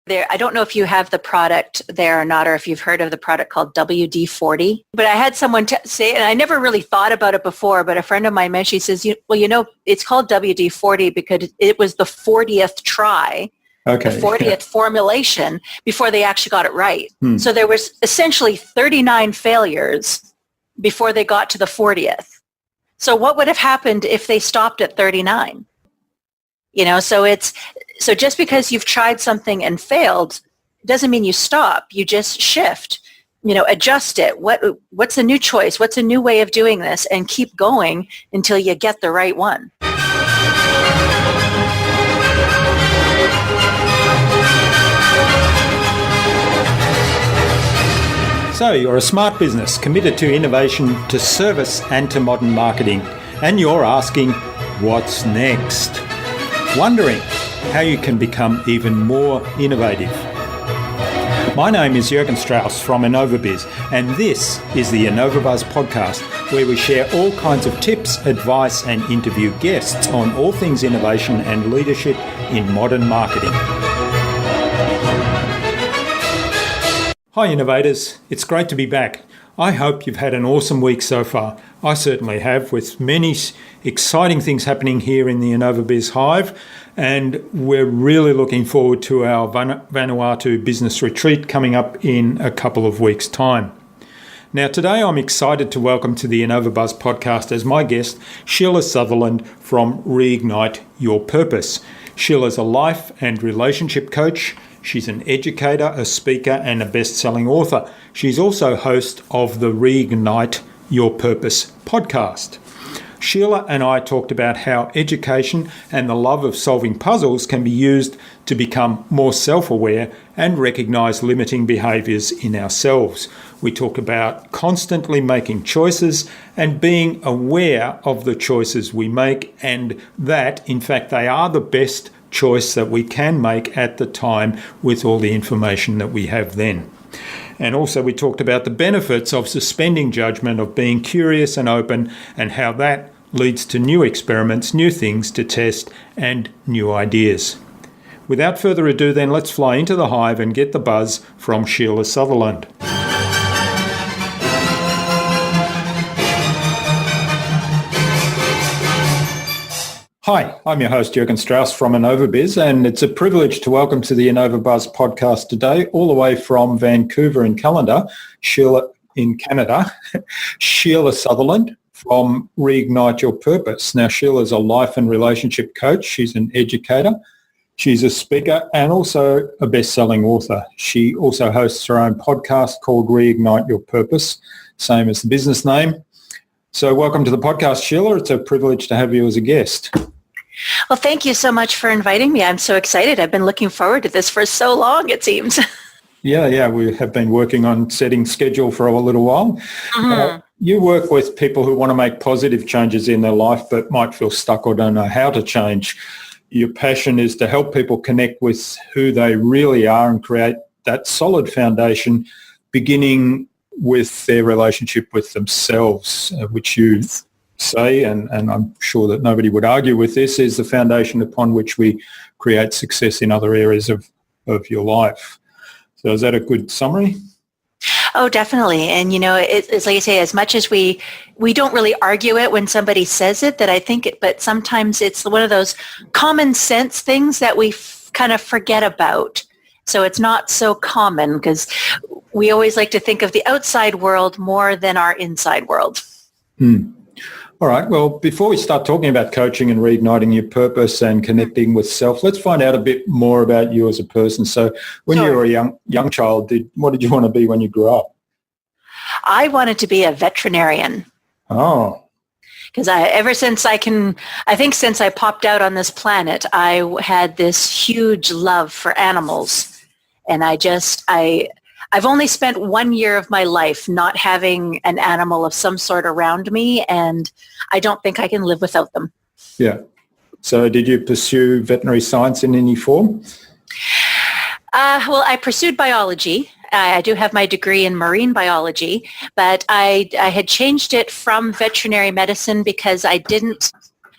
There, I don't know if you have the product there or not, or if you've heard of the product called WD-40. But I had someone say, and I never really thought about it before, but a friend of mine mentioned, she says, it's called WD-40 because it was the 40th try, the 40th formulation before they actually got it right. So there was essentially 39 failures before they got to the 40th. So what would have happened if they stopped at 39? So just because you've tried something and failed doesn't mean you stop. You just shift, adjust it. What's a new choice? What's a new way of doing this? And keep going until you get the right one. So you're a smart business committed to innovation, to service and to modern marketing. And you're asking, what's next? Wondering how you can become even more innovative. My name is Jurgen from InnovaBuzz, and this is the InnovaBuzz podcast, where we share all kinds of tips, advice and interview guests on all things innovation and leadership in modern marketing. Hi innovators, it's great to be back. I hope you've had an awesome week so far. I certainly have, with many exciting things happening here in the InnovaBuzz Hive, and we're really looking forward to our Vanuatu business retreat coming up in a couple of weeks' time. Now today I'm excited to welcome to the InnovaBuzz podcast as my guest Sheila Sutherland from Reignite Your Purpose. Sheila's a life and relationship coach. She's an educator, a speaker, and a best-selling author. She's also host of the Reignite Your Purpose podcast. Sheila and I talked about how education and the love of solving puzzles can be used to become more self-aware and recognise limiting behaviours in ourselves. We talk about constantly making choices and being aware of the choices we make, and that, in fact, they are the best choice that we can make at the time with all the information that we have then. And also we talked about the benefits of suspending judgment, of being curious and open, and how that leads to new experiments, new things to test, and new ideas. Without further ado then, let's fly into the hive and get the buzz from Sheila Sutherland. Hi, I'm your host Jurgen from InnovaBuzz, and it's a privilege to welcome to the InnovaBuzz podcast today, all the way from Vancouver in Canada, Sheila Sutherland from Reignite Your Purpose. Now, Sheila's a life and relationship coach. She's an educator. She's a speaker and also a best-selling author. She also hosts her own podcast called Reignite Your Purpose, same as the business name. So welcome to the podcast, Sheila. It's a privilege to have you as a guest. Well, thank you so much for inviting me. I'm so excited. I've been looking forward to this for so long, it seems. Yeah, we have been working on setting schedule for a little while. You work with people who want to make positive changes in their life but might feel stuck or don't know how to change. Your passion is to help people connect with who they really are and create that solid foundation, beginning with their relationship with themselves, which you say, and I'm sure that nobody would argue with this, is the foundation upon which we create success in other areas of your life. So is that a good summary? Oh, definitely. And, it's like I say, as much as we don't really argue it when somebody says it, that I think but sometimes it's one of those common sense things that we kind of forget about. So it's not so common because we always like to think of the outside world more than our inside world. All right. Well, before we start talking about coaching and reigniting your purpose and connecting with self, let's find out a bit more about you as a person. So when you were a young child, what did you want to be when you grew up? I wanted to be a veterinarian. Oh. Because since I popped out on this planet, I had this huge love for animals. And I've only spent 1 year of my life not having an animal of some sort around me, and I don't think I can live without them. Yeah. So did you pursue veterinary science in any form? Well, I pursued biology. I do have my degree in marine biology, but I had changed it from veterinary medicine because I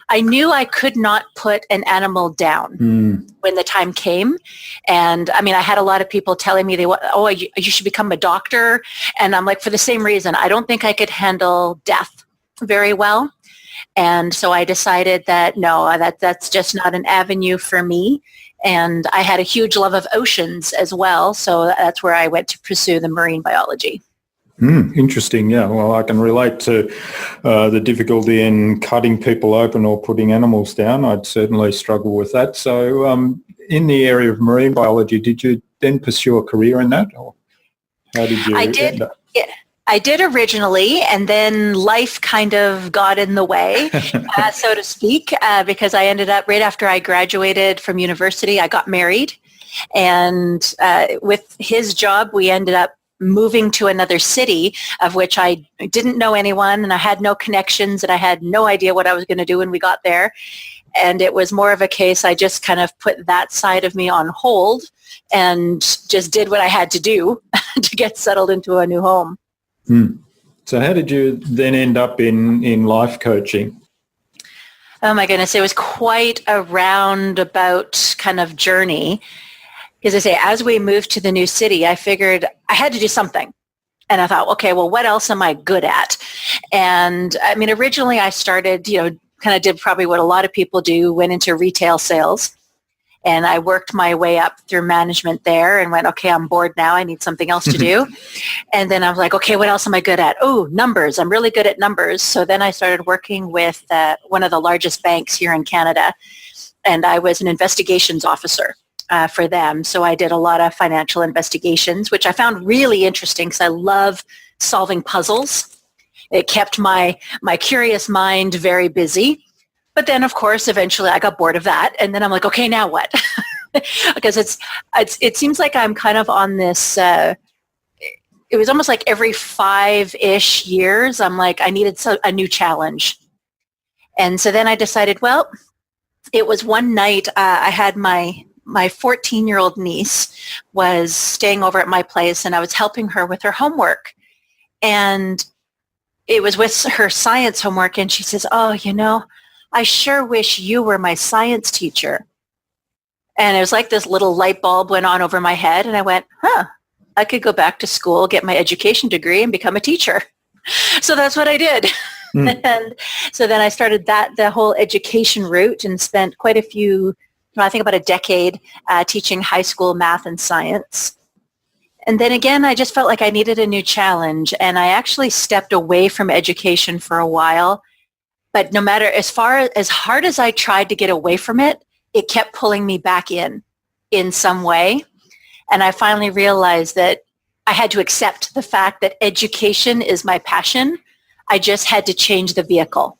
I knew I could not put an animal down when the time came. And I mean, I had a lot of people telling me you should become a doctor. And I'm like, for the same reason, I don't think I could handle death very well. And so I decided that no, that's just not an avenue for me. And I had a huge love of oceans as well. So that's where I went to pursue the marine biology. Interesting. Yeah. Well, I can relate to the difficulty in cutting people open or putting animals down. I'd certainly struggle with that. So in the area of marine biology, did you then pursue a career in that? Or how did you end up? Yeah. I did originally, and then life kind of got in the way, so to speak, because I ended up, right after I graduated from university, I got married. And with his job, we ended up moving to another city, of which I didn't know anyone, and I had no connections, and I had no idea what I was going to do when we got there. And it was more of a case, I just kind of put that side of me on hold and just did what I had to do to get settled into a new home. So how did you then end up in life coaching? Oh my goodness, it was quite a roundabout kind of journey. Because I say, as we moved to the new city, I figured I had to do something. And I thought, okay, well, what else am I good at? And I mean, originally I started, kind of did probably what a lot of people do, went into retail sales. And I worked my way up through management there and went, okay, I'm bored now. I need something else to do. And then I was like, okay, what else am I good at? Oh, numbers. I'm really good at numbers. So then I started working with one of the largest banks here in Canada. And I was an investigations officer for them. So I did a lot of financial investigations, which I found really interesting because I love solving puzzles. It kept my curious mind very busy. But then, of course, eventually I got bored of that. And then I'm like, okay, now what? Because it seems like I'm kind of on this, it was almost like every 5-ish years, I'm like, I needed a new challenge. And so then I decided, well, it was one night I had my 14-year-old niece was staying over at my place, and I was helping her with her homework. And it was with her science homework, and she says, oh, I sure wish you were my science teacher. And it was like this little light bulb went on over my head, and I went, I could go back to school, get my education degree, and become a teacher. So that's what I did. And so then I started the whole education route and spent quite a few, I think about a decade teaching high school math and science. And then again, I just felt like I needed a new challenge, and I actually stepped away from education for a while. But no matter, as hard as I tried to get away from it, it kept pulling me back in some way. And I finally realized that I had to accept the fact that education is my passion. I just had to change the vehicle.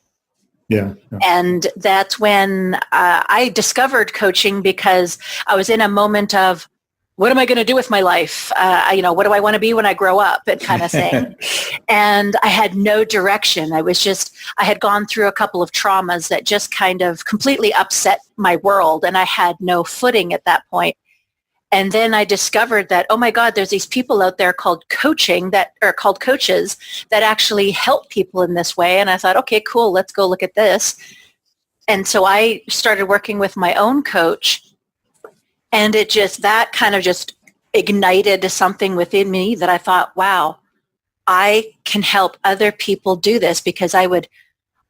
Yeah. And that's when I discovered coaching, because I was in a moment of, what am I going to do with my life? What do I want to be when I grow up, and kind of thing. And I had no direction. I had gone through a couple of traumas that just kind of completely upset my world, and I had no footing at that point. And then I discovered that, oh my God, there's these people out there called coaches that actually help people in this way. And I thought, okay, cool, let's go look at this. And so I started working with my own coach. And that kind of just ignited something within me that I thought, wow, I can help other people do this, because I would,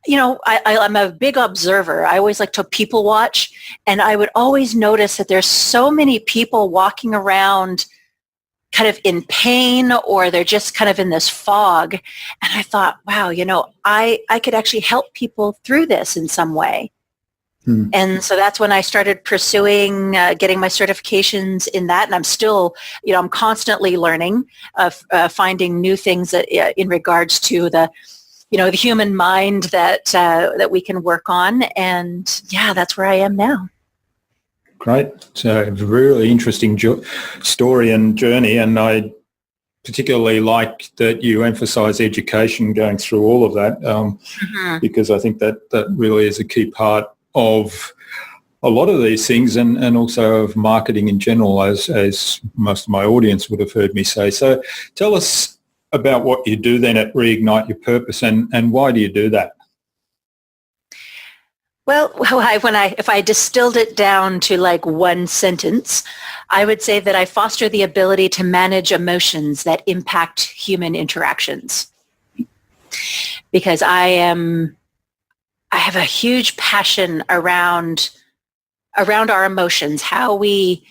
I'm a big observer. I always like to people watch, and I would always notice that there's so many people walking around kind of in pain, or they're just kind of in this fog. And I thought, wow, I could actually help people through this in some way. And so that's when I started pursuing getting my certifications in that. And I'm still, I'm constantly learning, finding new things that, in regards to the human mind that we can work on. And yeah, that's where I am now. Great. So a really interesting story and journey. And I particularly like that you emphasize education going through all of that, because I think that really is a key part of a lot of these things, and also of marketing in general, as most of my audience would have heard me say. So tell us about what you do then at Reignite Your Purpose, and why do you do that? Well, if I distilled it down to like one sentence, I would say that I foster the ability to manage emotions that impact human interactions. Because I have a huge passion around our emotions, how we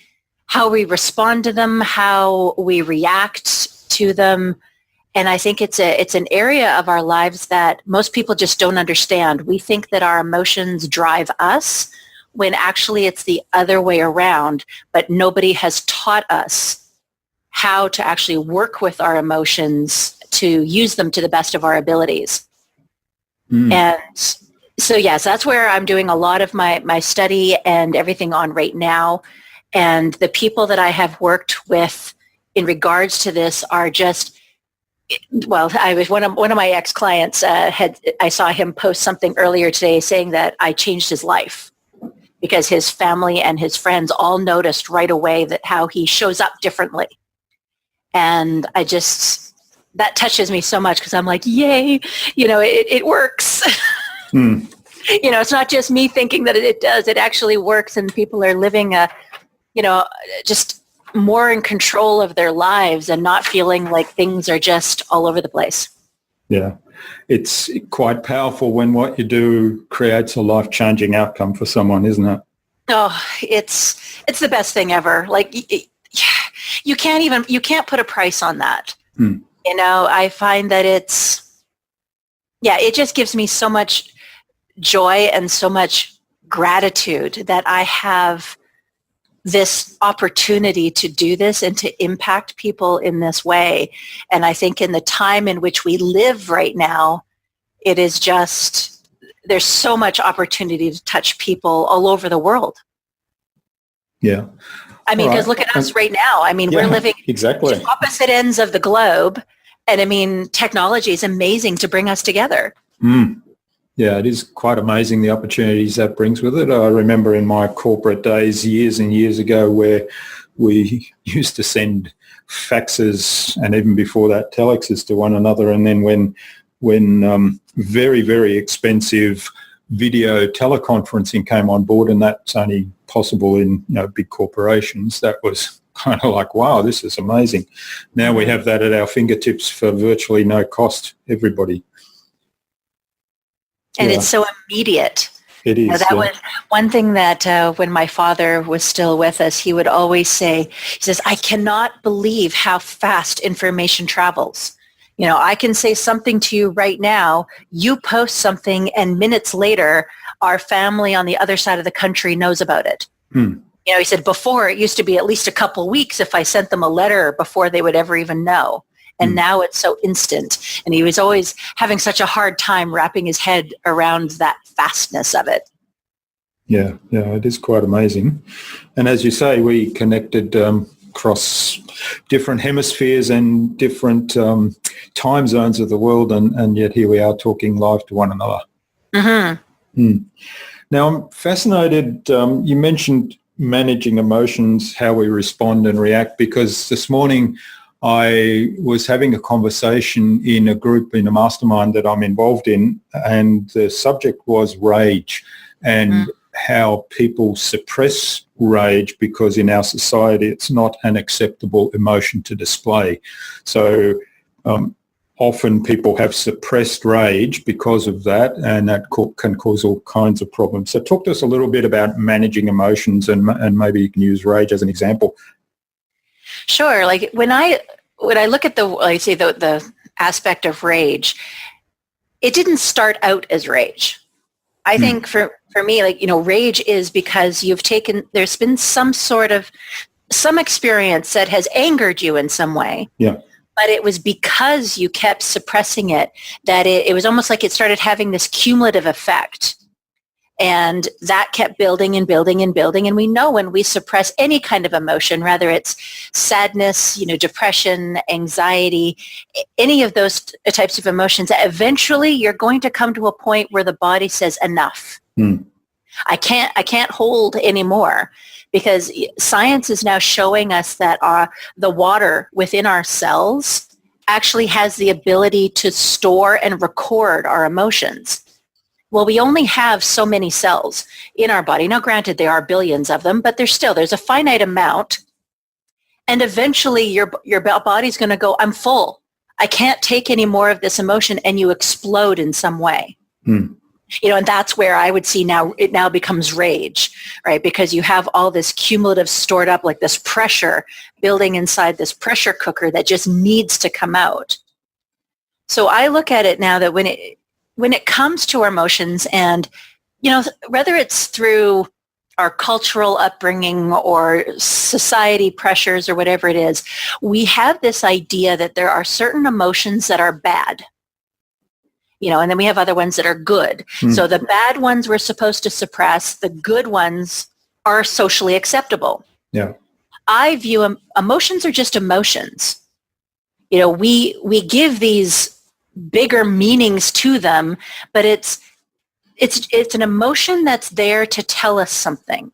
respond to them, how we react to them. And I think it's an area of our lives that most people just don't understand. We think that our emotions drive us when actually it's the other way around, but nobody has taught us how to actually work with our emotions to use them to the best of our abilities. And so, yes, that's where I'm doing a lot of my study and everything on right now. And the people that I have worked with in regards to this are just, well, I was one of my ex-clients I saw him post something earlier today saying that I changed his life because his family and his friends all noticed right away that how he shows up differently. And that touches me so much because I'm like, yay, it works. It's not just me thinking that it does. It actually works, and people are living just more in control of their lives and not feeling like things are just all over the place. Yeah, it's quite powerful when what you do creates a life-changing outcome for someone, isn't it? Oh, it's the best thing ever. Like you can't put a price on that. I find that it just gives me so much joy and so much gratitude that I have this opportunity to do this and to impact people in this way. And I think in the time in which we live right now, it is just, there's so much opportunity to touch people all over the world. Yeah. I mean, because look at us right now. I mean, we're living exactly at opposite ends of the globe. And I mean, technology is amazing to bring us together. Yeah, it is quite amazing the opportunities that brings with it. I remember in my corporate days years and years ago where we used to send faxes and even before that telexes to one another. And then when very, very expensive video teleconferencing came on board, and that's only possible in big corporations, that was kind of like, wow, this is amazing. Now we have that at our fingertips for virtually no cost, everybody. And it's so immediate. It is. That was one thing that when my father was still with us, he would always say, he says, I cannot believe how fast information travels. I can say something to you right now, you post something, and minutes later, our family on the other side of the country knows about it. He said before it used to be at least a couple weeks if I sent them a letter before they would ever even know. And now it's so instant. And he was always having such a hard time wrapping his head around that fastness of it. Yeah, it is quite amazing. And as you say, we connected across different hemispheres and different time zones of the world, and yet here we are talking live to one another. Now, I'm fascinated. You mentioned managing emotions, how we respond and react, because this morning I was having a conversation in a group, in a mastermind that I'm involved in, and the subject was rage and how people suppress rage because in our society it's not an acceptable emotion to display. So often people have suppressed rage because of that, and that can cause all kinds of problems. So talk to us a little bit about managing emotions, and maybe you can use rage as an example. Sure. Like when I look at the aspect of rage, it didn't start out as rage. I think for me, rage is because there's been some experience that has angered you in some way. Yeah. But it was because you kept suppressing it that it was almost like it started having this cumulative effect. And that kept building and building and building. And we know when we suppress any kind of emotion, whether it's sadness, depression, anxiety, any of those types of emotions, eventually you're going to come to a point where the body says enough. I can't hold anymore, because science is now showing us that the water within our cells actually has the ability to store and record our emotions. Well, we only have so many cells in our body. Now, granted, there are billions of them, but there's a finite amount. And eventually your body's going to go, I'm full. I can't take any more of this emotion, and you explode in some way. And that's where I would see it now becomes rage, right? Because you have all this cumulative stored up, like this pressure building inside this pressure cooker that just needs to come out. So I look at it now that when it comes to our emotions, and, whether it's through our cultural upbringing or society pressures or whatever it is, we have this idea that there are certain emotions that are bad, and then we have other ones that are good. So the bad ones we're supposed to suppress, the good ones are socially acceptable. Yeah. I view emotions are just emotions. We give these bigger meanings to them, but it's an emotion that's there to tell us something.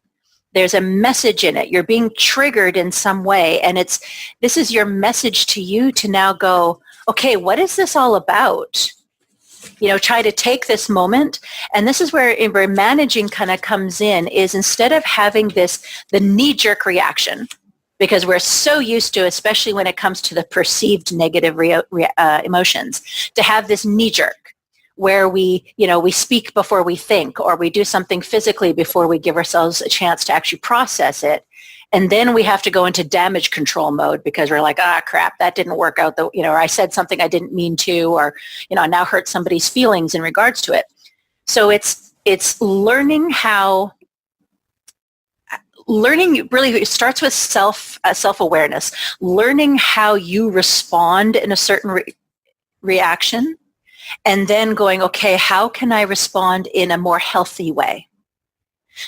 There's a message in it. You're being triggered in some way, and this is your message to you to now go, okay, what is this all about? Try to take this moment, and this is where managing kind of comes in, is instead of having the knee-jerk reaction, because we're so used to, especially when it comes to the perceived negative emotions, to have this knee-jerk, where we speak before we think, or we do something physically before we give ourselves a chance to actually process it. And then we have to go into damage control mode because we're like, crap, that didn't work out. Or I said something I didn't mean to, or, I now hurt somebody's feelings in regards to it. So it's learning really, it starts with self-awareness, learning how you respond in a certain reaction. And then going, okay, how can I respond in a more healthy way?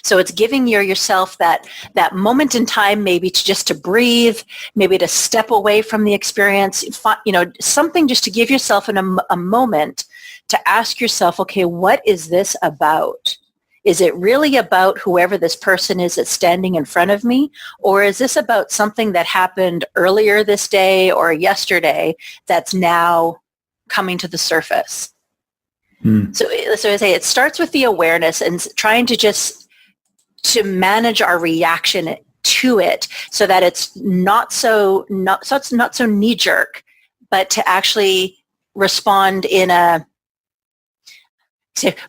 So it's giving yourself that moment in time, maybe to breathe, maybe to step away from the experience, something just to give yourself a moment to ask yourself, okay, what is this about? Is it really about whoever this person is that's standing in front of me? Or is this about something that happened earlier this day or yesterday that's now coming to the surface? So as I say, it starts with the awareness and trying to manage our reaction to it, so that it's not so knee-jerk, but to actually respond in a,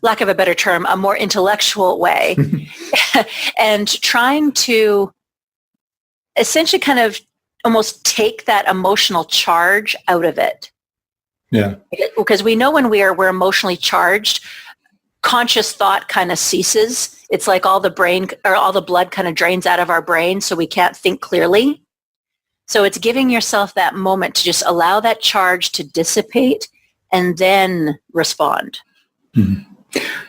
lack of a better term, a more intellectual way, and trying to essentially kind of almost take that emotional charge out of it. Yeah. Because we know when we're emotionally charged, conscious thought kind of ceases. It's like all the blood kind of drains out of our brain, so we can't think clearly. So it's giving yourself that moment to just allow that charge to dissipate and then respond.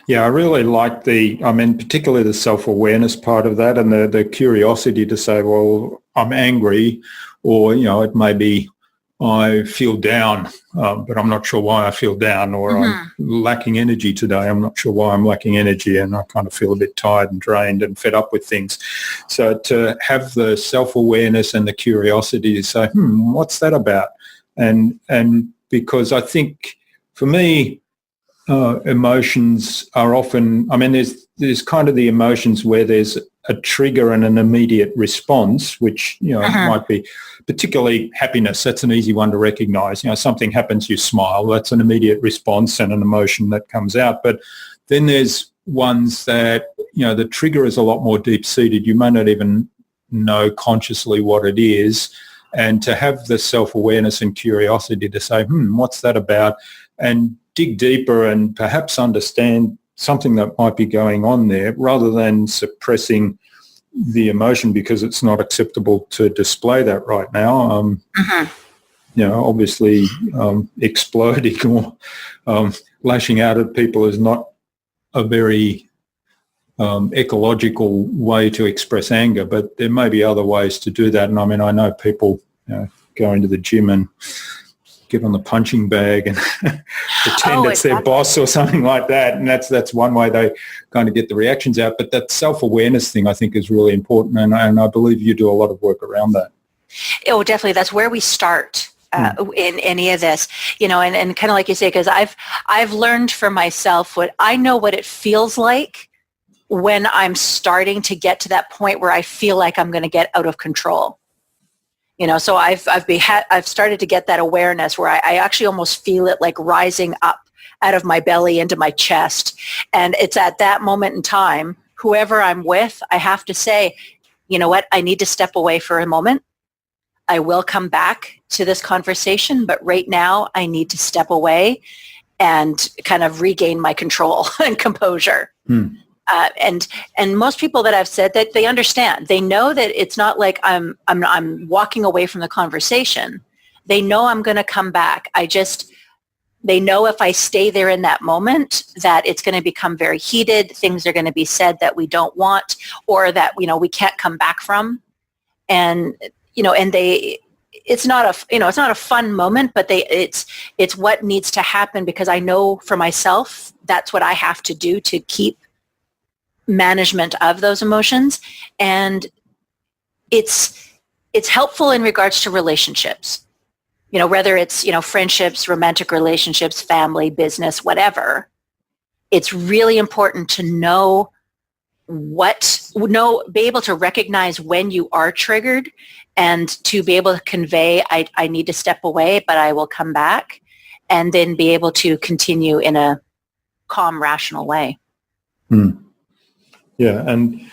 Yeah, I really like particularly the self-awareness part of that, and the curiosity to say, well, I'm angry, or, it may be I feel down, but I'm not sure why I feel down, or I'm lacking energy today. I'm not sure why I'm lacking energy, and I kind of feel a bit tired and drained and fed up with things. So to have the self-awareness and the curiosity to say, what's that about? And because I think for me, emotions are often, there's kind of the emotions where there's a trigger and an immediate response, which, might be particularly happiness. That's an easy one to recognize. Something happens, you smile. That's an immediate response and an emotion that comes out. But then there's ones that, the trigger is a lot more deep-seated. You may not even know consciously what it is. And to have the self-awareness and curiosity to say, what's that about? And dig deeper and perhaps understand something that might be going on there, rather than suppressing the emotion because it's not acceptable to display that right now. Obviously exploding or lashing out at people is not a very ecological way to express anger, but there may be other ways to do that. And I know people go into the gym and get on the punching bag and pretend it's their boss or something like that. And that's one way they kind of get the reactions out. But that self-awareness thing, I think, is really important. And I believe you do a lot of work around that. Oh, definitely. That's where we start. in any of this, and kind of like you say, because I've learned for myself I know what it feels like when I'm starting to get to that point where I feel like I'm going to get out of control. So I've started to get that awareness where I actually almost feel it like rising up out of my belly into my chest. And it's at that moment in time, whoever I'm with, I have to say, you know what, I need to step away for a moment. I will come back to this conversation, but right now I need to step away and kind of regain my control and composure. And most people that I've said that, they understand. They know that it's not like I'm walking away from the conversation. They know I'm going to come back. They know if I stay there in that moment that it's going to become very heated. Things are going to be said that we don't want, or that, we can't come back from. And, it's not a fun moment, but it's what needs to happen, because I know for myself, that's what I have to do to keep management of those emotions. And it's helpful in regards to relationships. Whether it's, friendships, romantic relationships, family, business, whatever, it's really important to be able to recognize when you are triggered, and to be able to convey, I need to step away, but I will come back, and then be able to continue in a calm, rational way. Yeah, and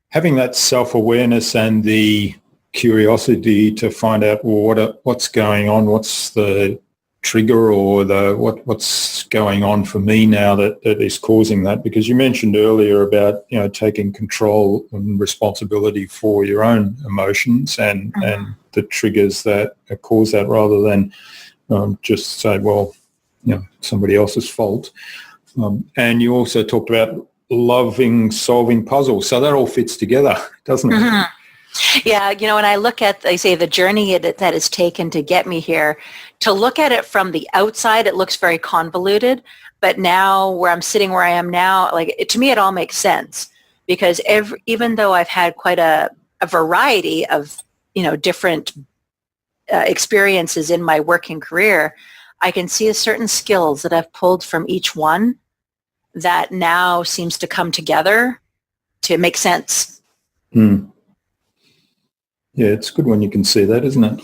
having that self-awareness and the curiosity to find out what's going on, what's the trigger, or what's going on for me now that is causing that. Because you mentioned earlier about taking control and responsibility for your own emotions and the triggers that cause that, rather than just say, well, somebody else's fault. And you also talked about loving solving puzzles, so that all fits together, doesn't it? Yeah, when I look at, I say, the journey that has taken to get me here, to look at it from the outside, it looks very convoluted. But now, where I'm sitting, where I am now, to me, it all makes sense, because even though I've had quite a variety of different experiences in my working career, I can see certain skills that I've pulled from each one that now seems to come together to make sense. Yeah, it's good when you can see that, isn't it?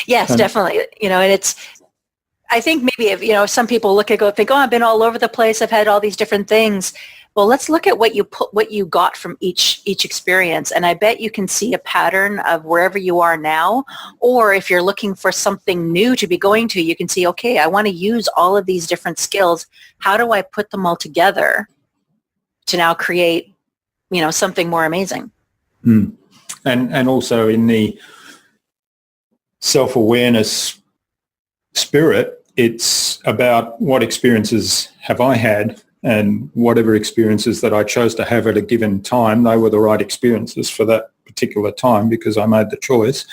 Yes, definitely. And I think maybe if, some people think, oh, I've been all over the place, I've had all these different things. Well, let's look at what you got from each experience. And I bet you can see a pattern of wherever you are now, or if you're looking for something new to be going to, you can see, okay, I want to use all of these different skills. How do I put them all together to now create, something more amazing? And also in the self-awareness spirit, it's about what experiences have I had, and whatever experiences that I chose to have at a given time, they were the right experiences for that particular time because I made the choice.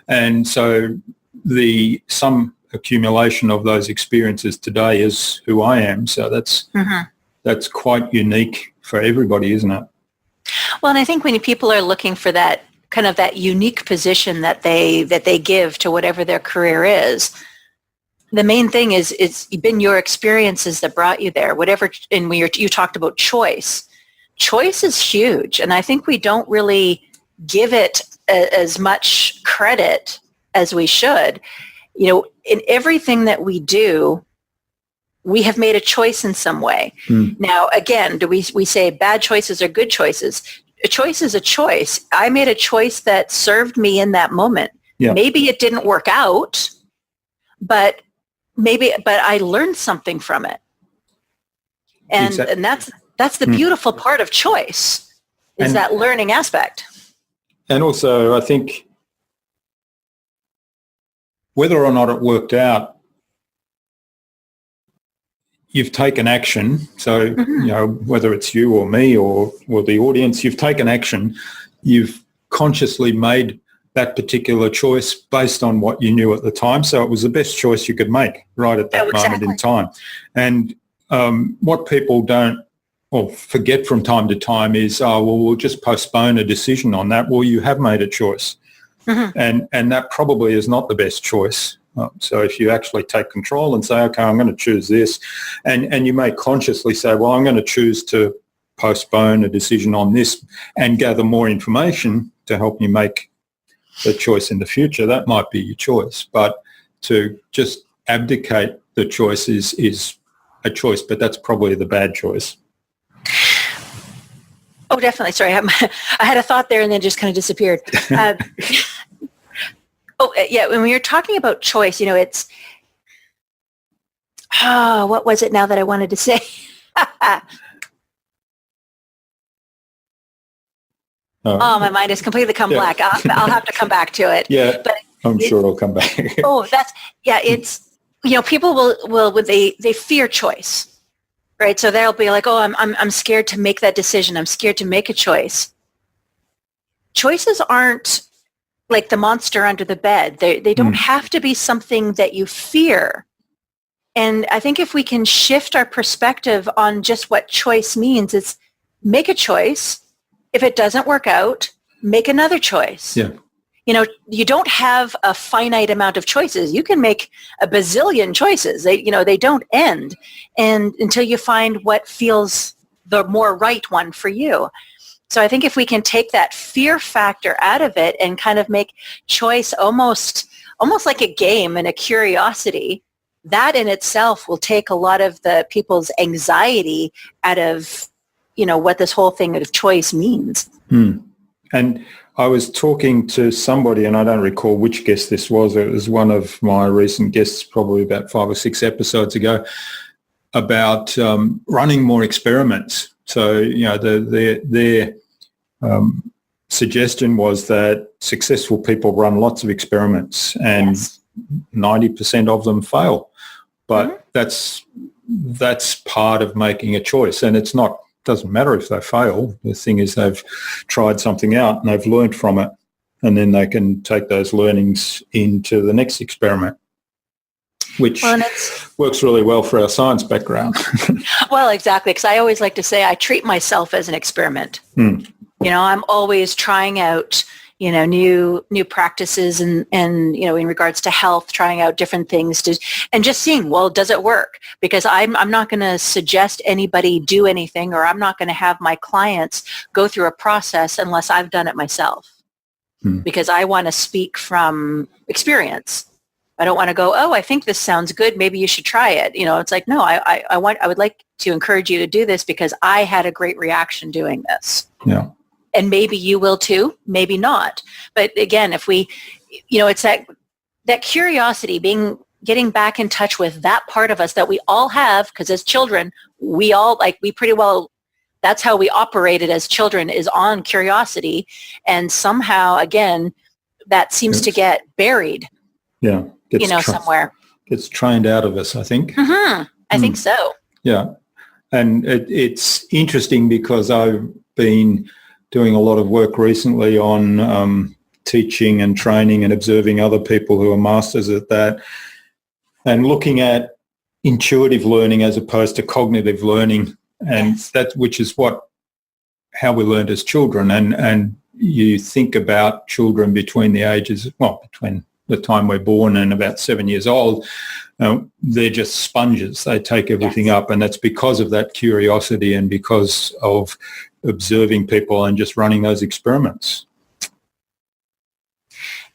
And so the sum accumulation of those experiences today is who I am. So that's quite unique for everybody, isn't it? Well, and I think when people are looking for that kind of that unique position that they give to whatever their career is, the main thing is it's been your experiences that brought you there. Whatever, and when you talked about choice. Choice is huge, and I think we don't really give it as much credit as we should. In everything that we do, we have made a choice in some way. Now, again, do we say bad choices are good choices? A choice is a choice. I made a choice that served me in that moment. Yeah. Maybe it didn't work out, but I learned something from it. And Exactly. And that's the beautiful part of choice, is that learning aspect. And also, I think whether or not it worked out, you've taken action. So, whether it's you or me or the audience, you've taken action. You've consciously made that particular choice based on what you knew at the time. So it was the best choice you could make right at that moment in time. And what people don't forget from time to time is, we'll just postpone a decision on that. Well, you have made a choice. And that probably is not the best choice. So if you actually take control and say, okay, I'm going to choose this, and you may consciously say, well, I'm going to choose to postpone a decision on this and gather more information to help you make the choice in the future, that might be your choice. But to just abdicate the choice is a choice, but that's probably the bad choice. Oh, definitely. Sorry, I had a thought there and then just kind of disappeared. When you're talking about choice, it's, what was it now that I wanted to say? My mind has completely come black. I'll have to come back to it. Yeah, but I'm sure it'll come back. It's, people will they fear choice. Right. So they'll be like, oh, I'm scared to make that decision. I'm scared to make a choice. Choices aren't like the monster under the bed. They don't have to be something that you fear. And I think if we can shift our perspective on just what choice means, it's make a choice. If it doesn't work out, make another choice. Yeah. You don't have a finite amount of choices. You can make a bazillion choices. They don't end until you find what feels the more right one for you. So I think if we can take that fear factor out of it and kind of make choice almost like a game and a curiosity, that in itself will take a lot of the people's anxiety out of, what this whole thing of choice means. And I was talking to somebody, and I don't recall which guest this was. It was one of my recent guests, probably about 5 or 6 episodes ago, about running more experiments. So, their suggestion was that successful people run lots of experiments, and 90% of them fail. But that's part of making a choice, and doesn't matter if they fail. The thing is they've tried something out and they've learned from it, and then they can take those learnings into the next experiment, which works really well for our science background. Well, exactly, because I always like to say I treat myself as an experiment. I'm always trying out new practices and in regards to health, trying out different things and just seeing, well, does it work? Because I'm not going to suggest anybody do anything, or I'm not going to have my clients go through a process unless I've done it myself. Because I want to speak from experience. I don't want to go, oh, I think this sounds good. Maybe you should try it. It's like, no, I would like to encourage you to do this because I had a great reaction doing this. Yeah. And maybe you will too, maybe not. But again, if we, it's that curiosity, getting back in touch with that part of us that we all have, because as children, that's how we operated as children, is on curiosity. And somehow, again, that seems to get buried, yeah, somewhere. Gets trained out of us, I think. I think so. Yeah. And it's interesting because I've been doing a lot of work recently on teaching and training and observing other people who are masters at that, and looking at intuitive learning as opposed to cognitive learning, and which is how we learned as children. And you think about children between the time we're born and about 7 years old, they're just sponges. They take everything up, and that's because of that curiosity and because of observing people and just running those experiments.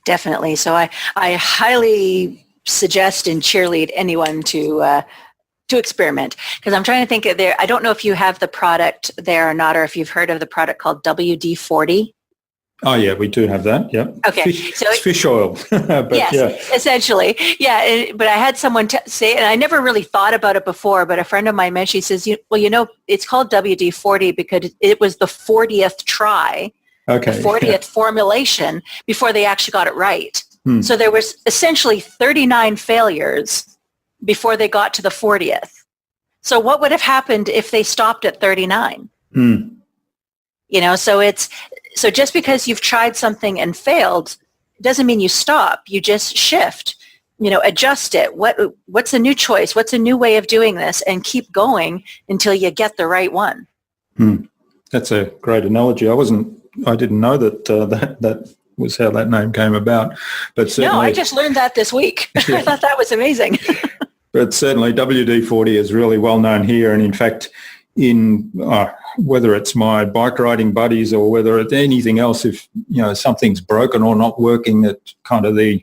Definitely. So I highly suggest and cheerlead anyone to experiment, because I'm trying to think of I don't know if you have the product there or not, or if you've heard of the product called WD-40. Oh, yeah, we do have that. Yeah. Okay. It's fish oil. But yes, essentially. Yeah. But I had someone say, and I never really thought about it before, but a friend of mine mentioned, she says, it's called WD-40 because it was the 40th try, the 40th formulation before they actually got it right. So there was essentially 39 failures before they got to the 40th. So what would have happened if they stopped at 39? So just because you've tried something and failed doesn't mean you stop. You just shift, adjust it. What's a new choice? What's a new way of doing this? And keep going until you get the right one. That's a great analogy. I didn't know that was how that name came about. But certainly, no, I just learned that this week. I thought that was amazing. But certainly WD-40 is really well known here. And in fact, in whether it's my bike riding buddies or whether it's anything else, if something's broken or not working, that kind of the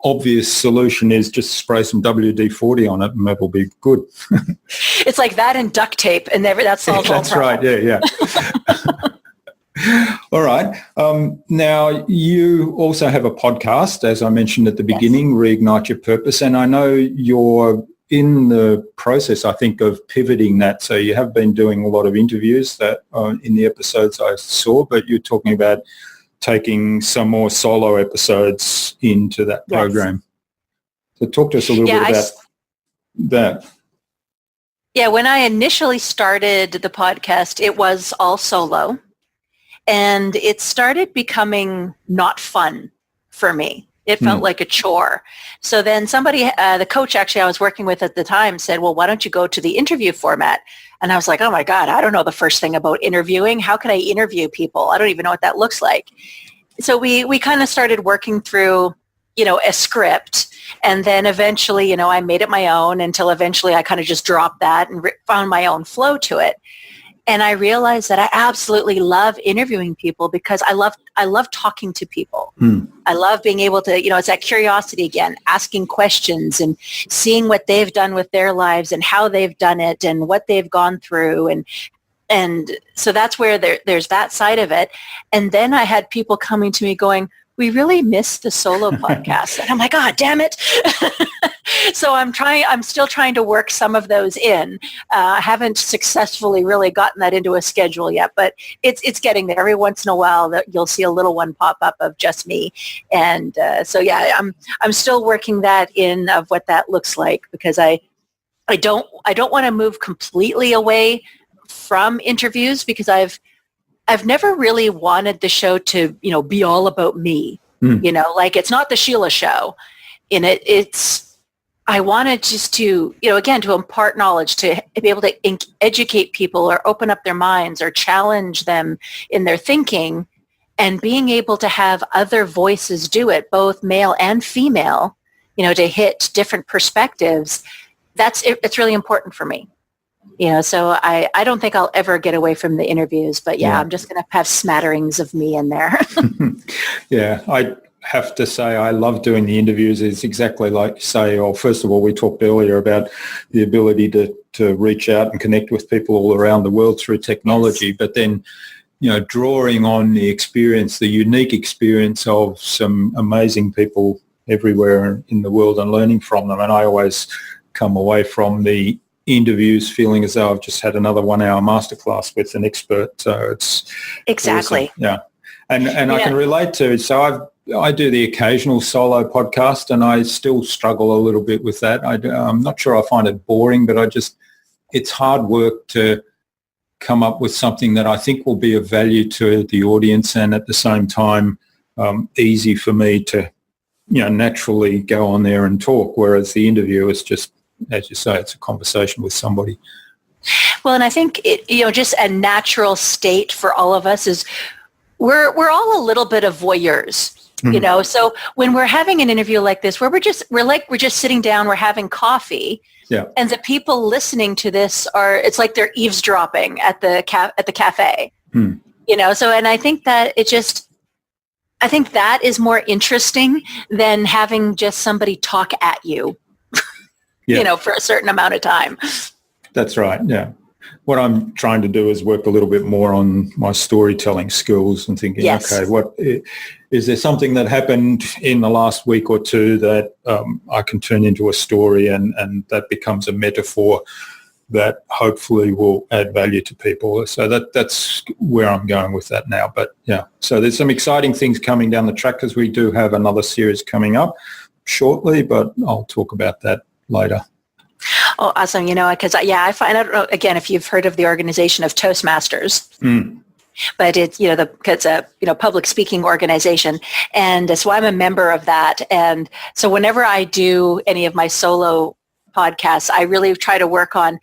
obvious solution is just spray some WD-40 on it and that'll be good. It's like that and duct tape, and that solves all problems. That's right, yeah. All right. Now, you also have a podcast, as I mentioned at the beginning, yes. Reignite Your Purpose, and I know you're in the process, I think, of pivoting that. So you have been doing a lot of interviews that in the episodes I saw, but you're talking about taking some more solo episodes into that program. Yes. So talk to us a little bit about that. Yeah, when I initially started the podcast, it was all solo, and it started becoming not fun for me. It felt like a chore. So then somebody, the coach actually I was working with at the time said, well, why don't you go to the interview format? And I was like, oh my God, I don't know the first thing about interviewing. How can I interview people? I don't even know what that looks like. So we kind of started working through, a script. And then eventually, I made it my own until eventually I kind of just dropped that and found my own flow to it. And I realized that I absolutely love interviewing people because I love talking to people. I love being able to, it's that curiosity again, asking questions and seeing what they've done with their lives and how they've done it and what they've gone through. And so that's where there's that side of it. And then I had people coming to me going, we really missed the solo podcast. And I'm like, God damn it. So I'm still trying to work some of those in. I haven't successfully really gotten that into a schedule yet, but it's getting there. Every once in a while that you'll see a little one pop up of just me. And so yeah, I'm still working that in of what that looks like, because I don't want to move completely away from interviews, because I've never really wanted the show to, be all about me, like it's not the Sheila show. I wanted just to, again, to impart knowledge, to be able to educate people or open up their minds or challenge them in their thinking, and being able to have other voices do it, both male and female, to hit different perspectives. It's really important for me. So I don't think I'll ever get away from the interviews, but yeah. I'm just going to have smatterings of me in there. Yeah, I have to say I love doing the interviews. It's exactly like you say, first of all, we talked earlier about the ability to reach out and connect with people all around the world through technology, yes. But then, drawing on the experience, the unique experience of some amazing people everywhere in the world and learning from them. And I always come away from the interviews feeling as though I've just had another 1 hour masterclass with an expert. So it's exactly. Awesome. Yeah. And I can relate to, so I do the occasional solo podcast, and I still struggle a little bit with that. I'm not sure I find it boring, but it's hard work to come up with something that I think will be of value to the audience, and at the same time, easy for me to, naturally go on there and talk, whereas the interview is just, as you say, it's a conversation with somebody. Well, and I think just a natural state for all of us is we're all a little bit of voyeurs, So when we're having an interview like this, where we're just sitting down, we're having coffee, yeah, and the people listening to this it's like they're eavesdropping at the cafe, So, and I think that I think that is more interesting than having just somebody talk at you. Yeah. For a certain amount of time. That's right, yeah. What I'm trying to do is work a little bit more on my storytelling skills and thinking, yes. Okay, what is there something that happened in the last week or two that I can turn into a story, and that becomes a metaphor that hopefully will add value to people. So that's where I'm going with that now. But yeah, so there's some exciting things coming down the track, because we do have another series coming up shortly, but I'll talk about that later. Oh, awesome. Because I find, I don't know, again, if you've heard of the organization of Toastmasters, but it's, it's a, public speaking organization. And so I'm a member of that. And so whenever I do any of my solo podcasts, I really try to work on,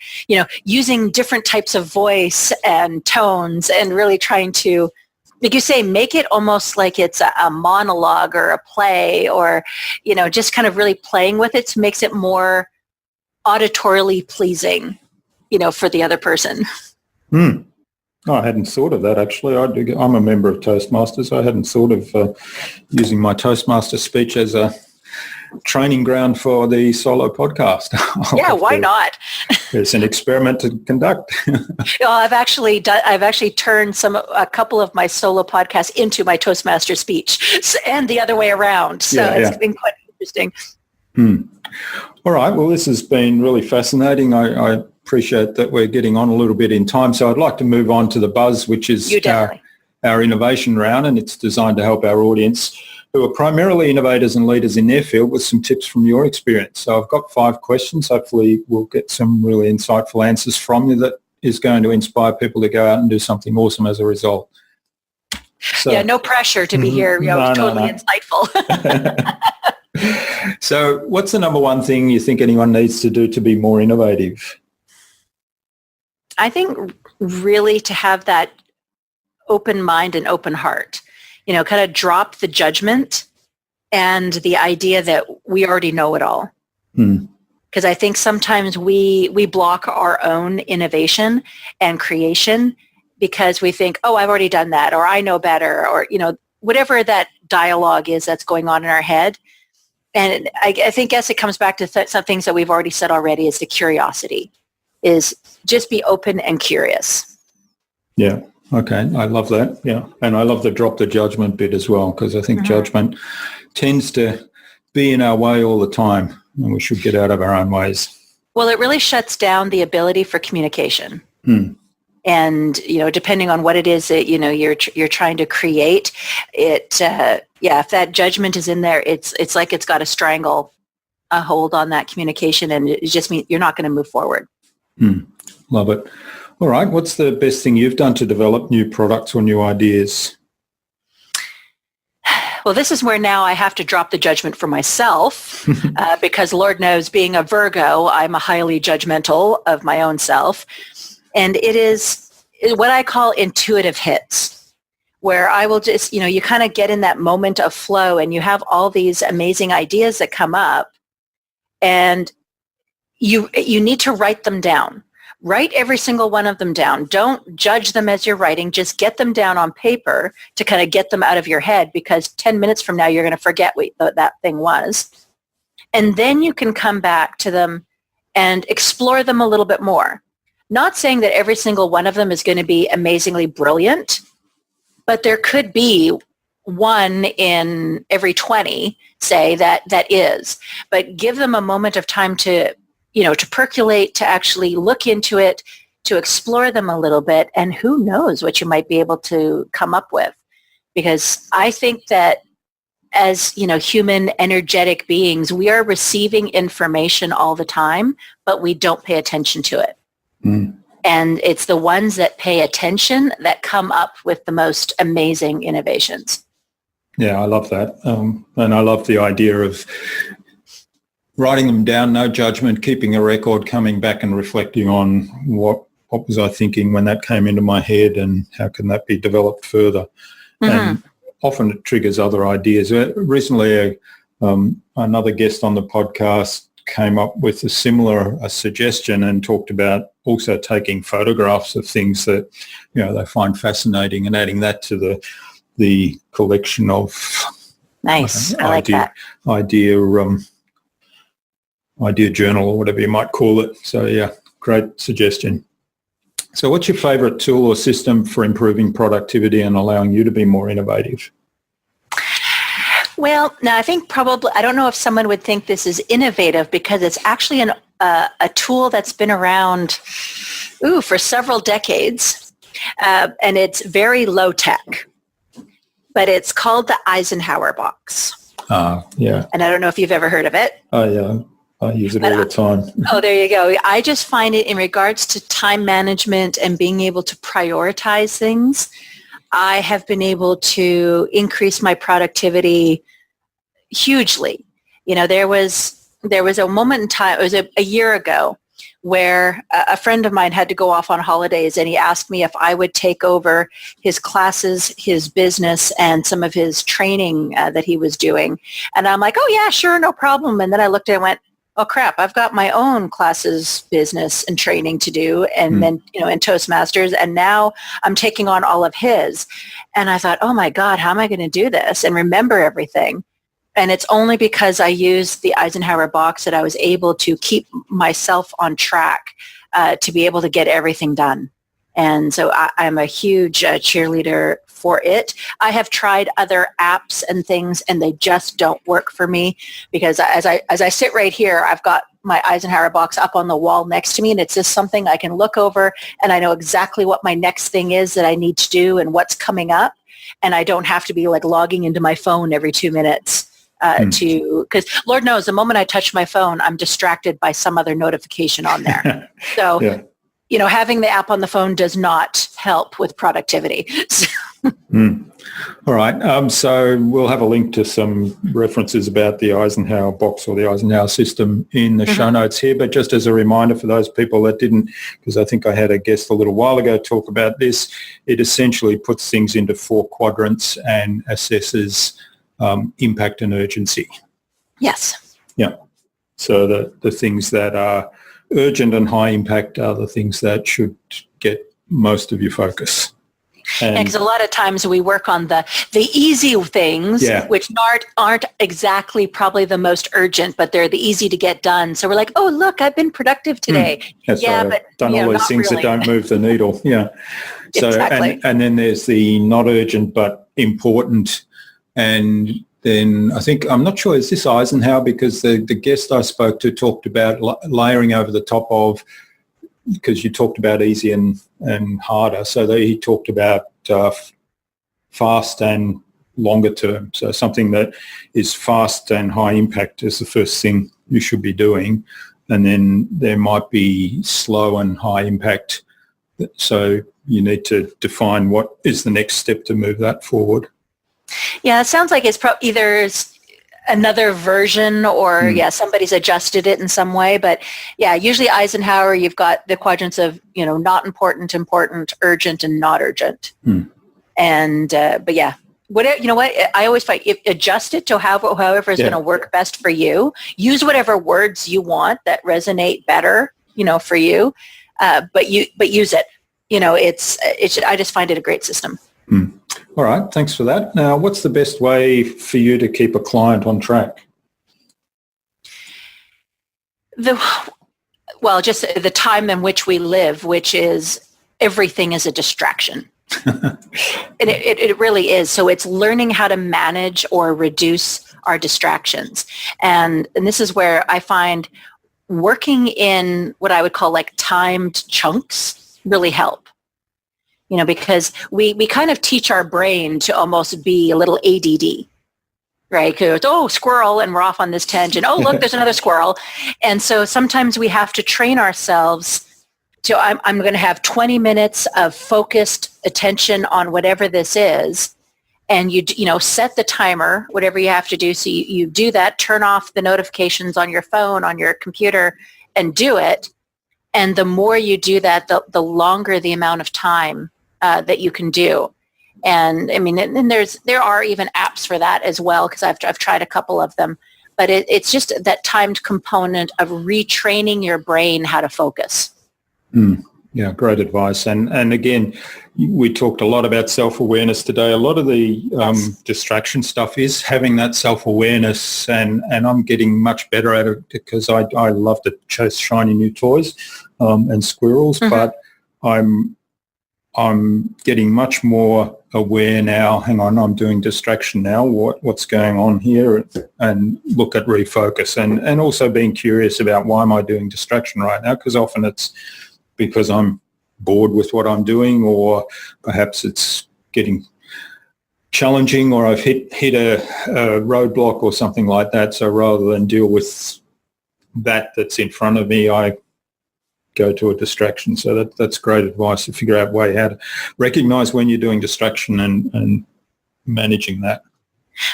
using different types of voice and tones, and really trying to like you say, make it almost like it's a monologue or a play, or, just kind of really playing with it makes it more auditorily pleasing, for the other person. Oh, I hadn't thought of that, actually. I'm a member of Toastmasters. I hadn't thought of using my Toastmaster speech as a training ground for the solo podcast. Yeah, why not? It's an experiment to conduct. I've actually turned a couple of my solo podcasts into my Toastmaster speech, and the other way around. So it's been quite interesting. All right. Well, this has been really fascinating. I appreciate that we're getting on a little bit in time. So I'd like to move on to the Buzz, which is our innovation round, and it's designed to help our audience, who are primarily innovators and leaders in their field, with some tips from your experience. So I've got 5 questions. Hopefully we'll get some really insightful answers from you that is going to inspire people to go out and do something awesome as a result. So, no pressure to be here. Totally insightful. So what's the number one thing you think anyone needs to do to be more innovative? I think really to have that open mind and open heart. Kind of drop the judgment and the idea that we already know it all. Because I think sometimes we block our own innovation and creation because we think, oh, I've already done that, or I know better, or, whatever that dialogue is that's going on in our head. And I think, yes, it comes back to some things that we've already said already, is the curiosity, is just be open and curious. Yeah. Okay, I love that. Yeah, and I love the drop the judgment bit as well, because I think judgment tends to be in our way all the time, and we should get out of our own ways. Well, it really shuts down the ability for communication. And, depending on what it is that, you're trying to create, it, if that judgment is in there, it's like it's got a hold on that communication, and it just means you're not going to move forward. Love it. All right. What's the best thing you've done to develop new products or new ideas? Well, this is where now I have to drop the judgment for myself because Lord knows, being a Virgo, I'm a highly judgmental of my own self. And it is what I call intuitive hits, where I will just, you kind of get in that moment of flow and you have all these amazing ideas that come up, and you need to write them down. Write every single one of them down. Don't judge them as you're writing. Just get them down on paper to kind of get them out of your head, because 10 minutes from now, you're going to forget what that thing was. And then you can come back to them and explore them a little bit more. Not saying that every single one of them is going to be amazingly brilliant, but there could be one in every 20, say, that is. But give them a moment of time to percolate, to actually look into it, to explore them a little bit, and who knows what you might be able to come up with. Because I think that as, human energetic beings, we are receiving information all the time, but we don't pay attention to it. And it's the ones that pay attention that come up with the most amazing innovations. Yeah, I love that. And I love the idea of writing them down, no judgment, keeping a record, coming back and reflecting on what was I thinking when that came into my head, and how can that be developed further. And often it triggers other ideas. Recently, another guest on the podcast came up with a similar suggestion and talked about also taking photographs of things that, they find fascinating, and adding that to the collection of nice. I like that. Idea journal, or whatever you might call it. So yeah, great suggestion. So what's your favorite tool or system for improving productivity and allowing you to be more innovative? Well, now I think probably, I don't know if someone would think this is innovative, because it's actually a tool that's been around for several decades, and it's very low tech, but it's called the Eisenhower box. Yeah. And I don't know if you've ever heard of it. Oh, yeah. I use it all the time. Oh, there you go. I just find it, in regards to time management and being able to prioritize things, I have been able to increase my productivity hugely. There was a moment in time, it was a year ago, where a friend of mine had to go off on holidays, and he asked me if I would take over his classes, his business, and some of his training that he was doing. And I'm like, oh yeah, sure, no problem. And then I looked at it and went, oh crap, I've got my own classes, business, and training to do, and then, and Toastmasters, and now I'm taking on all of his. And I thought, oh my God, how am I going to do this and remember everything? And it's only because I used the Eisenhower box that I was able to keep myself on track to be able to get everything done. And so I'm a huge cheerleader for it. I have tried other apps and things, and they just don't work for me, because as I sit right here, I've got my Eisenhower box up on the wall next to me, and it's just something I can look over, and I know exactly what my next thing is that I need to do and what's coming up. And I don't have to be like logging into my phone every 2 minutes. Because Lord knows, the moment I touch my phone, I'm distracted by some other notification on there. So, having the app on the phone does not help with productivity. All right. So we'll have a link to some references about the Eisenhower box or the Eisenhower system in the show notes here. But just as a reminder for those people that didn't, because I think I had a guest a little while ago talk about this, it essentially puts things into 4 quadrants and assesses impact and urgency. Yes. Yeah. So the things that are urgent and high impact are the things that should get most of your focus. Because a lot of times we work on the easy things, which aren't exactly probably the most urgent, but they're the easy to get done. So we're like, oh, look, I've been productive today. That's right. But I've done all those things really. That don't move the needle. Yeah. So, exactly. and then there's the not urgent but important. And then I think, I'm not sure, is this Eisenhower? Because the guest I spoke to talked about layering over the top of, because you talked about easy and harder. So he talked about fast and longer term. So something that is fast and high impact is the first thing you should be doing. And then there might be slow and high impact. So you need to define what is the next step to move that forward. Yeah, it sounds like it's either another version or, somebody's adjusted it in some way. But, usually Eisenhower, you've got the quadrants of, not important, important, urgent, and not urgent. And, but whatever, I always find, adjust it to however is going to work best for you. Use whatever words you want that resonate better, for you. But use it. I just find it a great system. All right, thanks for that. Now, what's the best way for you to keep a client on track? Just the time in which we live, which is everything is a distraction. It really is. So it's learning how to manage or reduce our distractions. And this is where I find working in what I would call like timed chunks really help. Because we kind of teach our brain to almost be a little ADD, right? Because, squirrel, and we're off on this tangent. Oh, look, there's another squirrel. And so sometimes we have to train ourselves to, I'm going to have 20 minutes of focused attention on whatever this is. And you set the timer, whatever you have to do. So you do that, turn off the notifications on your phone, on your computer, and do it. And the more you do that, the longer the amount of time that you can do. And I mean, and there are even apps for that as well, because I've tried a couple of them. But it's just that timed component of retraining your brain how to focus. Yeah, great advice. And again, we talked a lot about self-awareness today. A lot of the distraction stuff is having that self-awareness, and I'm getting much better at it because I love to chase shiny new toys and squirrels, but I'm getting much more aware now. Hang on, I'm doing distraction now. What's going on here? And look at refocus, and also being curious about why am I doing distraction right now? Because often it's because I'm bored with what I'm doing, or perhaps it's getting challenging, or I've hit a roadblock or something like that. So rather than deal with that's in front of me, I go to a distraction. So that's great advice to figure out a way how to recognize when you're doing distraction and managing that.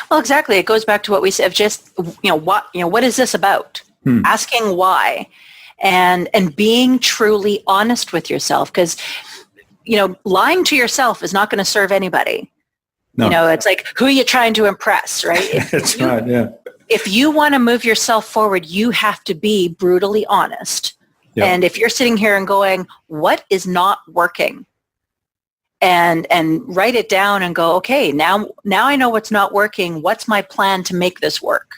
Well, exactly. It goes back to what we said, just, what is this about? Asking why. and being truly honest with yourself, because, lying to yourself is not going to serve anybody. No. It's like, who are you trying to impress, right? That's right, yeah. If you want to move yourself forward, you have to be brutally honest. Yep. And if you're sitting here and going, what is not working? And write it down and go, okay, now I know what's not working. What's my plan to make this work?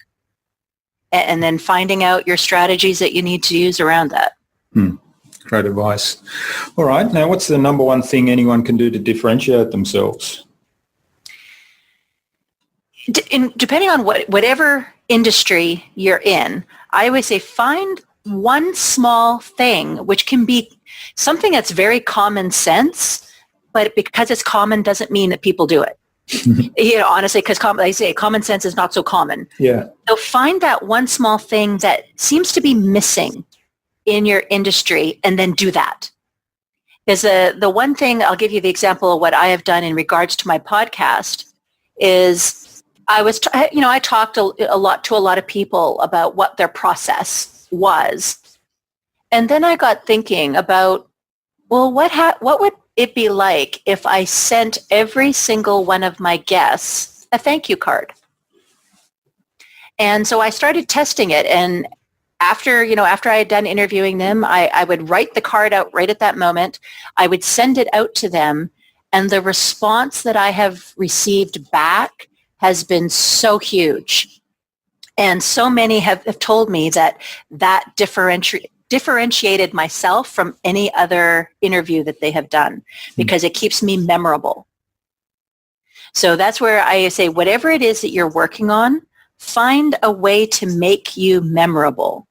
And then finding out your strategies that you need to use around that. Great advice. All right. Now, what's the number one thing anyone can do to differentiate themselves? Depending on whatever industry you're in, I always say find one small thing, which can be something that's very common sense, but because it's common doesn't mean that people do it. Honestly, because I say common sense is not so common. Yeah. So find that one small thing that seems to be missing in your industry and then do that. Because the one thing, I'll give you the example of what I have done in regards to my podcast is I talked a lot to a lot of people about what their process was. And then I got thinking about, well, what would it be like if I sent every single one of my guests a thank you card? And so I started testing it. And after I had done interviewing them, I would write the card out right at that moment. I would send it out to them. And the response that I have received back has been so huge. And so many have told me that differentiated myself from any other interview that they have done, because it keeps me memorable. So that's where I say, whatever it is that you're working on, find a way to make you memorable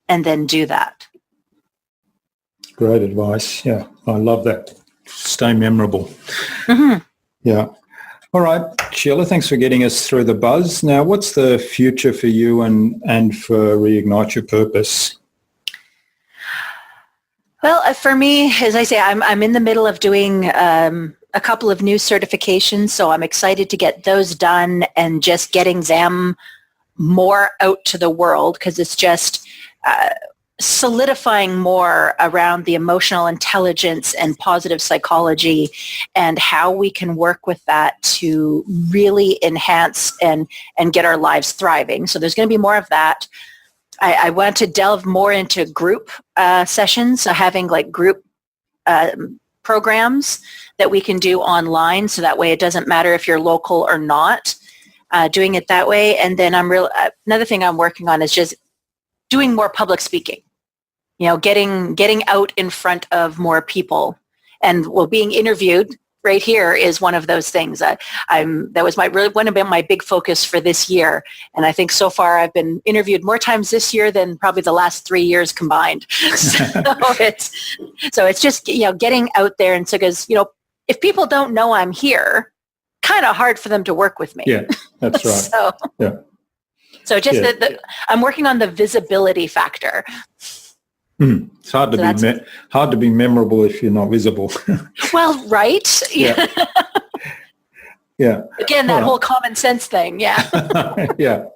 and then do that. Great advice. Yeah, I love that. Stay memorable. Mm-hmm. Yeah. All right, Sheila, thanks for getting us through the buzz. Now, what's the future for you and for Reignite Your Purpose? Well, for me, as I say, I'm in the middle of doing a couple of new certifications, so I'm excited to get those done and just getting them more out to the world, because it's just solidifying more around the emotional intelligence and positive psychology and how we can work with that to really enhance and get our lives thriving. So there's going to be more of that. I want to delve more into group sessions, so having like group programs that we can do online, so that way it doesn't matter if you're local or not, doing it that way. And then another thing I'm working on is just doing more public speaking, getting out in front of more people. And being interviewed right here is one of those things. That was one of my big focus for this year. And I think so far I've been interviewed more times this year than probably the last 3 years combined. So it's just, getting out there. And so, because, if people don't know I'm here, kind of hard for them to work with me. Yeah, that's right. So just I'm working on the visibility factor. It's hard to be memorable if you're not visible. Well, right. Yeah. Yeah. Again, that whole common sense thing. Yeah. Yeah.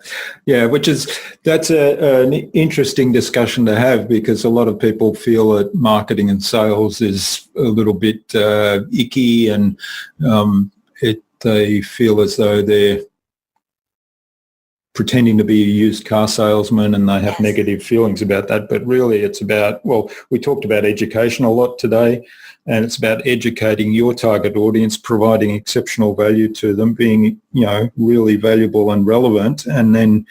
That's an interesting discussion to have, because a lot of people feel that marketing and sales is a little bit icky, and they feel as though they're pretending to be a used car salesman, and they have negative feelings about that. But really it's about, we talked about education a lot today, and it's about educating your target audience, providing exceptional value to them, being, really valuable and relevant, and then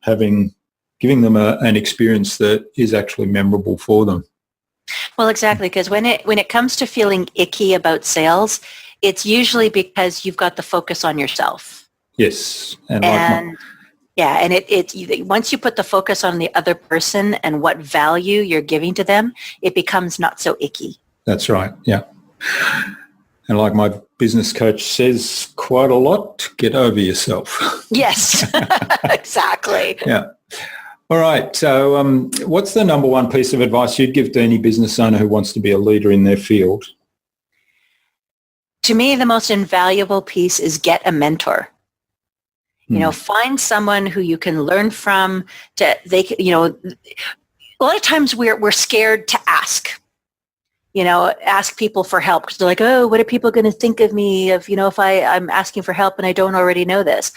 giving them an experience that is actually memorable for them. Well, exactly, because when it comes to feeling icky about sales, it's usually because you've got the focus on yourself. Yes. And once you put the focus on the other person and what value you're giving to them, it becomes not so icky. That's right. Yeah. And like my business coach says quite a lot, get over yourself. Yes, exactly. Yeah. All right. So what's the number one piece of advice you'd give to any business owner who wants to be a leader in their field? To me, the most invaluable piece is get a mentor. Find someone who you can learn from. a lot of times we're scared to ask people for help because they're like, oh, what are people going to think of me if I'm asking for help and I don't already know this?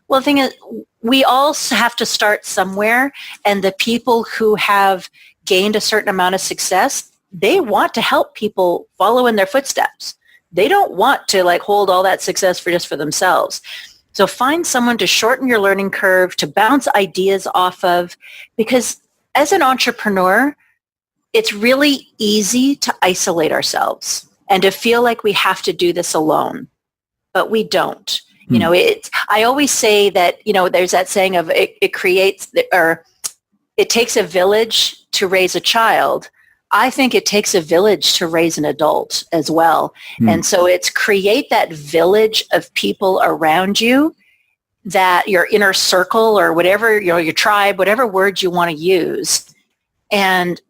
Well, the thing is, we all have to start somewhere, and the people who have gained a certain amount of success, they want to help people follow in their footsteps. They don't want to hold all that success for themselves. So find someone to shorten your learning curve, to bounce ideas off of, because as an entrepreneur, it's really easy to isolate ourselves and to feel like we have to do this alone, but we don't. I always say that, there's that saying of it takes a village to raise a child. I think it takes a village to raise an adult as well. And so it's create that village of people around you, that your inner circle or whatever, your tribe, whatever words you want to use, and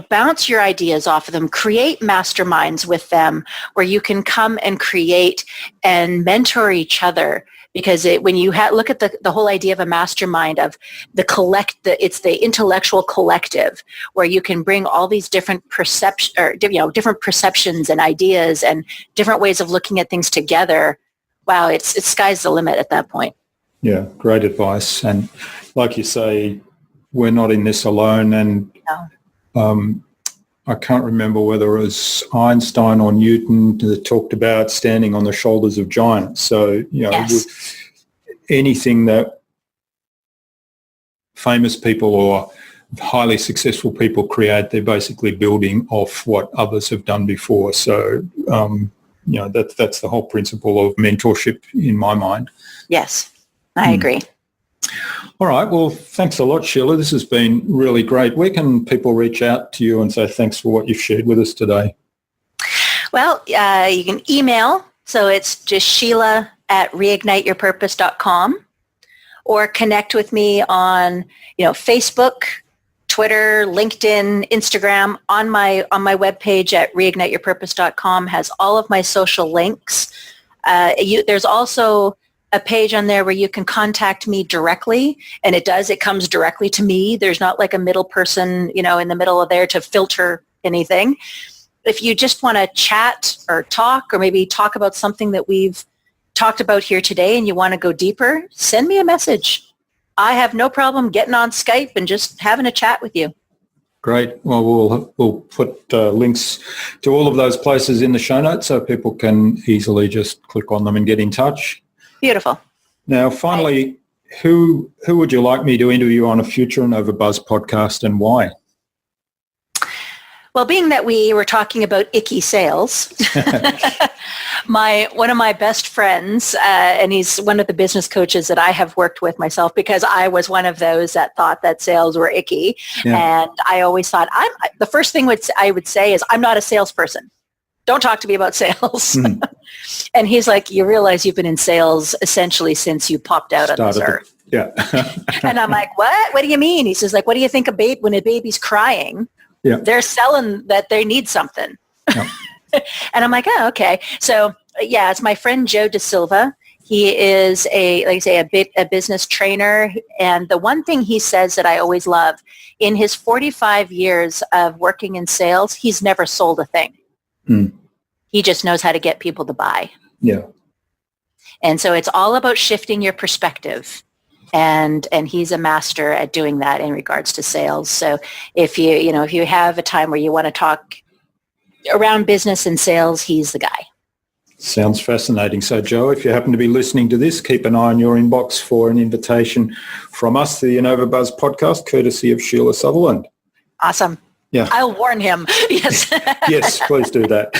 bounce your ideas off of them, create masterminds with them where you can come and create and mentor each other. Because when you look at the whole idea of a mastermind, of it's the intellectual collective where you can bring all these different different perceptions and ideas and different ways of looking at things together. Wow, it's sky's the limit at that point. Yeah, great advice. And like you say, we're not in this alone. And I can't remember whether it was Einstein or Newton that talked about standing on the shoulders of giants. So, Yes. Anything that famous people or highly successful people create, they're basically building off what others have done before. So, that's the whole principle of mentorship in my mind. Yes, I agree. All right. Well, thanks a lot, Sheila. This has been really great. Where can people reach out to you and say thanks for what you've shared with us today? Well, you can email. So it's just Sheila@reigniteyourpurpose.com, or connect with me on, Facebook, Twitter, LinkedIn, Instagram. On my webpage at reigniteyourpurpose.com has all of my social links. There's also a page on there where you can contact me directly, and it comes directly to me. There's not like a middle person, in the middle of there to filter anything. If you just want to chat or talk, or maybe talk about something that we've talked about here today and you want to go deeper, send me a message. I have no problem getting on Skype and just having a chat with you. Great. Well, we'll put links to all of those places in the show notes so people can easily just click on them and get in touch. Beautiful. Now, finally, who would you like me to interview on a future InnovaBuzz podcast, and why? Well, being that we were talking about icky sales, one of my best friends, and he's one of the business coaches that I have worked with myself, because I was one of those that thought that sales were icky. Yeah. And I always thought, the first thing I would say is, I'm not a salesperson. Don't talk to me about sales. And he's like, you realize you've been in sales essentially since you popped out on this earth. Yeah. And I'm like, what? What do you mean? He says, what do you think when a baby's crying? Yeah. They're selling that they need something. Yeah. And I'm like, oh, okay. So yeah, it's my friend Joe Da Silva. He is a business trainer. And the one thing he says that I always love, in his 45 years of working in sales, he's never sold a thing. He just knows how to get people to buy. Yeah. And so it's all about shifting your perspective. And he's a master at doing that in regards to sales. So if you have a time where you want to talk around business and sales, he's the guy. Sounds fascinating. So Joe, if you happen to be listening to this, keep an eye on your inbox for an invitation from us to the InnovaBuzz podcast, courtesy of Sheila Sutherland. Awesome. Yeah. I'll warn him. Yes. Yes, please do that.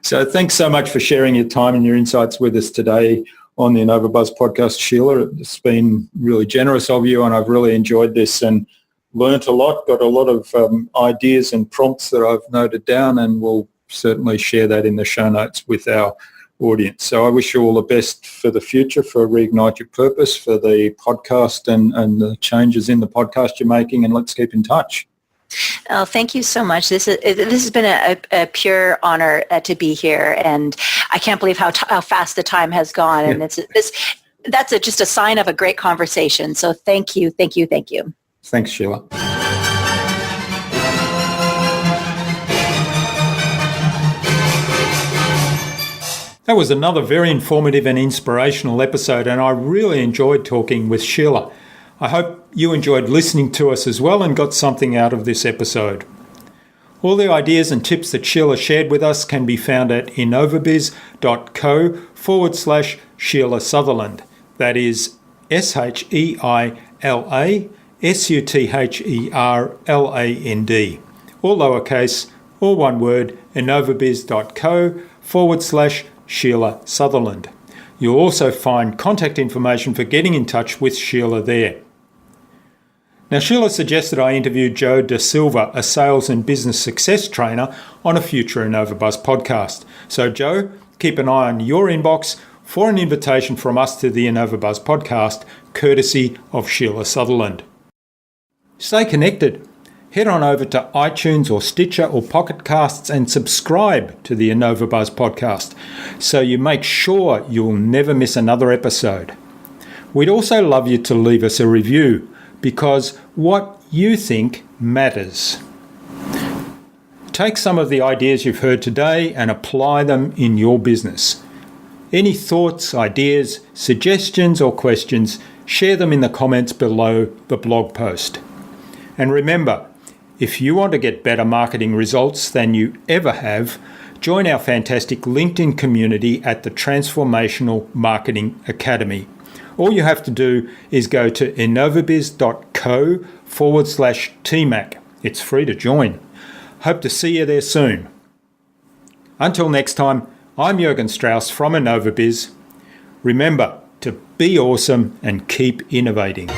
So thanks so much for sharing your time and your insights with us today on the InnovaBuzz podcast, Sheila. It's been really generous of you, and I've really enjoyed this and learnt a lot, got a lot of ideas and prompts that I've noted down, and we'll certainly share that in the show notes with our audience. So I wish you all the best for the future, for Reignite Your Purpose, for the podcast and the changes in the podcast you're making, and let's keep in touch. Oh, thank you so much. This has been a pure honor to be here, and I can't believe how fast the time has gone. Yeah. And that's just a sign of a great conversation. So thank you. Thanks, Sheila. That was another very informative and inspirational episode, and I really enjoyed talking with Sheila. I hope you enjoyed listening to us as well and got something out of this episode. All the ideas and tips that Sheila shared with us can be found at InnovaBuzz.co/Sheila Sutherland. That is SheilASutherland. All lowercase, all one word, InnovaBuzz.co/Sheila Sutherland. You'll also find contact information for getting in touch with Sheila there. Now, Sheila suggested I interview Joe Da Silva, a sales and business success trainer, on a future InnovaBuzz podcast. So, Joe, keep an eye on your inbox for an invitation from us to the InnovaBuzz podcast, courtesy of Sheila Sutherland. Stay connected. Head on over to iTunes or Stitcher or Pocket Casts and subscribe to the InnovaBuzz podcast so you make sure you'll never miss another episode. We'd also love you to leave us a review, because what you think matters. Take some of the ideas you've heard today and apply them in your business. Any thoughts, ideas, suggestions or questions, share them in the comments below the blog post. And remember, if you want to get better marketing results than you ever have, join our fantastic LinkedIn community at the Transformational Marketing Academy. All you have to do is go to InnovaBiz.co/TMAC. It's free to join. Hope to see you there soon. Until next time, I'm Jurgen Strauss from InnovaBiz. Remember to be awesome and keep innovating.